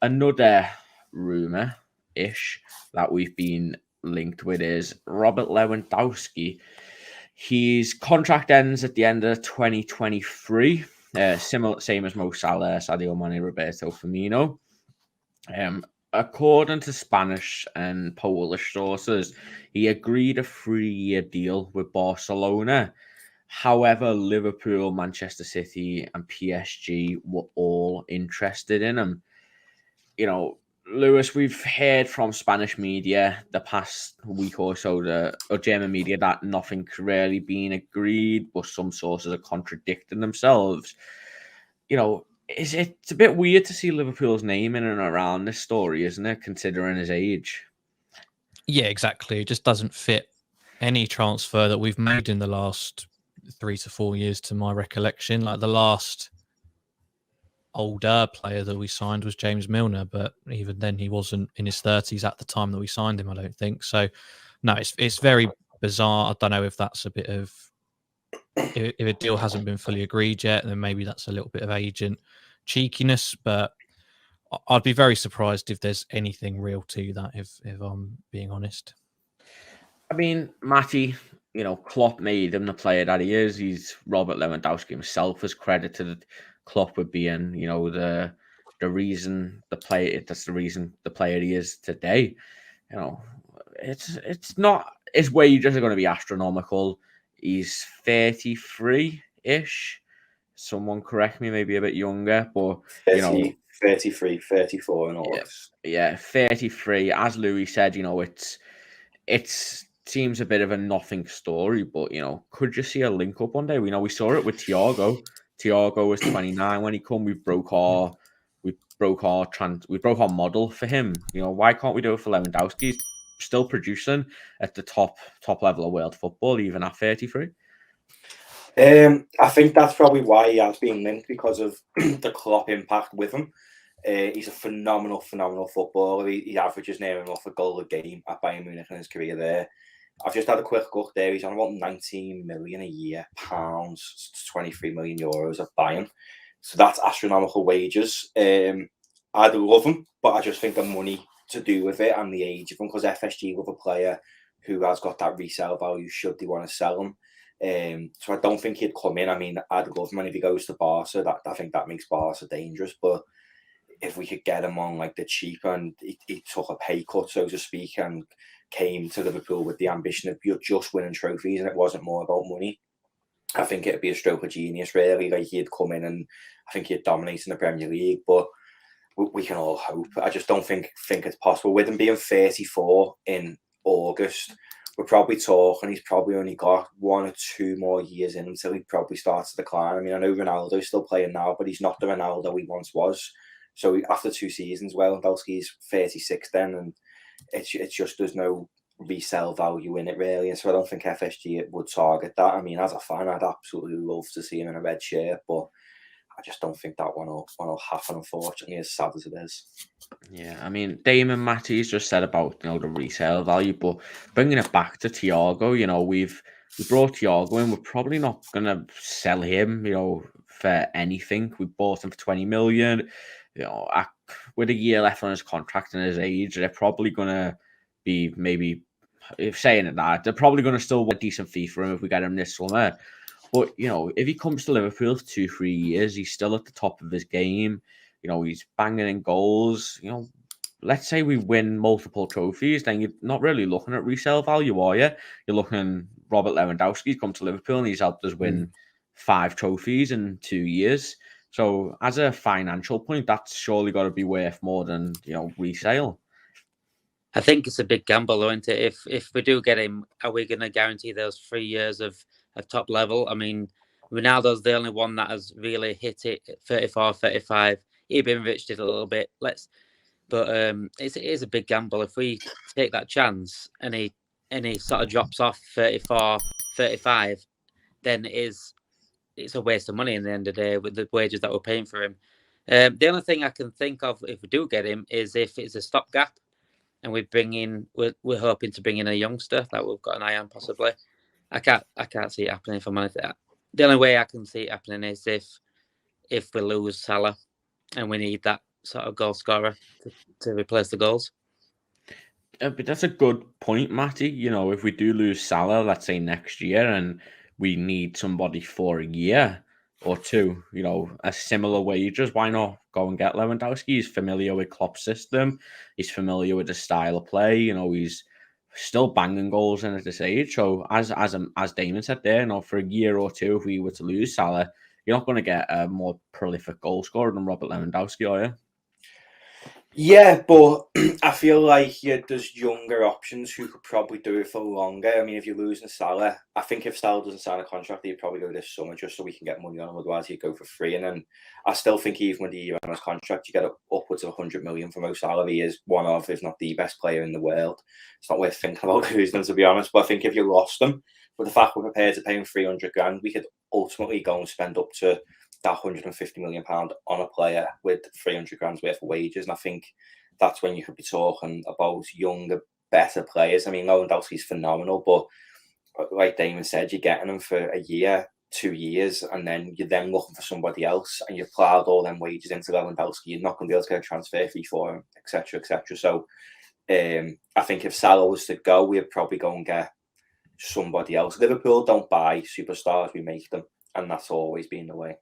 another rumour-ish that we've been linked with is Robert Lewandowski. His contract ends at the end of 2023. Same as Mo Salah, Sadio Mane, Roberto Firmino. According to Spanish and Polish sources, he agreed a 3-year deal with Barcelona. However, Liverpool, Manchester City, and PSG were all interested in him. You know, Lewis, we've heard from Spanish media the past week or so, or German media, that nothing's really been agreed, but some sources are contradicting themselves. You know, it's a bit weird to see Liverpool's name in and around this story, isn't it, considering his age? Yeah, exactly. It just doesn't fit any transfer that we've made in the last 3 to 4 years, to my recollection. Like the last older player that we signed was James Milner, but even then he wasn't in his 30s at the time that we signed him, I don't think. So, no, it's very bizarre. I don't know if that's a bit of, if a deal hasn't been fully agreed yet, then maybe that's a little bit of agent cheekiness, but I'd be very surprised if there's anything real to that, if I'm being honest. I mean, Matty, you know, Klopp made him the player that he is. He's Robert Lewandowski himself has credited Klopp with being, you know, the reason the player, that's the reason the player he is today. You know, it's not his wages are going to be astronomical. He's 33-ish. Someone correct me, maybe a bit younger, but 30, you know, 33, 34 in August. Yeah, 33. As Louis said, you know, it's seems a bit of a nothing story, but you know, could you see a link up one day? We know we saw it with Thiago. Thiago was 29 when he come. We broke our model for him. You know, why can't we do it for Lewandowski? He's still producing at the top level of world football, even at 33. I think that's probably why he has been linked, because of the Klopp impact with him. He's a phenomenal footballer. He averages near enough a goal a game at Bayern Munich in his career there. I've just had a quick look there. He's on about 19 million a year, pounds, 23 million euros at Bayern. So that's astronomical wages. I'd love him, but I just think the money to do with it and the age of him, because FSG love a player who has got that resale value should they want to sell him. So I don't think he'd come in. I mean, I'd love him, and if he goes to Barca, I think that makes Barca dangerous. But if we could get him on like the cheap, and he took a pay cut, so to speak, and came to Liverpool with the ambition of just winning trophies, and it wasn't more about money, I think it'd be a stroke of genius, really. Like, he'd come in and I think he'd dominate in the Premier League, but we can all hope. I just don't think it's possible. With him being 34 in August, we're probably talking he's probably only got 1 or 2 more years in until he probably starts to decline. I mean, I know Ronaldo's still playing now, but he's not the Ronaldo he once was. So after 2 seasons, Lewandowski's 36 then, and it's just there's no resale value in it, really. And so I don't think FSG would target that. I mean, as a fan, I'd absolutely love to see him in a red shirt, but I just don't think that one will happen, unfortunately, as sad as it is. Yeah, I mean, Damon Matty's just said about, you know, the resale value, but bringing it back to Thiago, you know, we brought Thiago in. We're probably not going to sell him, you know, for anything. We bought him for 20 million. You know, with a year left on his contract and his age, they're probably going to be, maybe, if saying it that, they're probably going to still want a decent fee for him if we get him this summer. But, you know, if he comes to Liverpool for 2-3 years, he's still at the top of his game. You know, he's banging in goals. You know, let's say we win multiple trophies, then you're not really looking at resale value, are you? You're looking, Robert Lewandowski's come to Liverpool and he's helped us win 5 trophies in 2 years. So as a financial point, that's surely got to be worth more than, you know, resale. I think it's a big gamble, isn't it? If we do get him, are we going to guarantee those 3 years of top level? I mean, Ronaldo's the only one that has really hit it at 34, 35. Ibrahimovic did a little bit. But it is a big gamble. If we take that chance and he sort of drops off 34, 35, then it's a waste of money in the end of the day with the wages that we're paying for him. The only thing I can think of if we do get him is if it's a stopgap and we're hoping to bring in a youngster that we've got an eye on possibly. I can't see it happening if I'm honest. The only way I can see it happening is if we lose Salah and we need that sort of goal scorer to replace the goals. But that's a good point, Matty. You know, if we do lose Salah, let's say next year, and we need somebody for a year or two, you know, a similar wages, why not go and get Lewandowski? He's familiar with Klopp's system. He's familiar with the style of play. You know, he's still banging goals in at this age. So as Damon said there, you know, for a year or two, if we were to lose Salah, you're not going to get a more prolific goal scorer than Robert Lewandowski, are you? Yeah, but I feel like there's younger options who could probably do it for longer. I mean, if you're losing Salah, I think if Salah doesn't sign a contract, he'd probably go this summer just so we can get money on him. Otherwise, he'd go for free. And then I still think even with the year on his contract, you get upwards of 100 million for Mo Salah. He is one of, if not the best player in the world. It's not worth thinking about losing him, to be honest. But I think if you lost him, with the fact we're prepared to pay him 300 grand, we could ultimately go and spend up to that 150 million pound on a player with 300 grand's worth of wages. And I think that's when you could be talking about younger, better players. I mean, Lewandowski's phenomenal, but like Damon said, you're getting him for a year, 2 years, and then you're then looking for somebody else, and you've ploughed all them wages into Lewandowski. You're not going to be able to get a transfer fee for him, etc., etc. So I think if Salah was to go, we'd probably go and get somebody else. Liverpool don't buy superstars, we make them, and that's always been the way.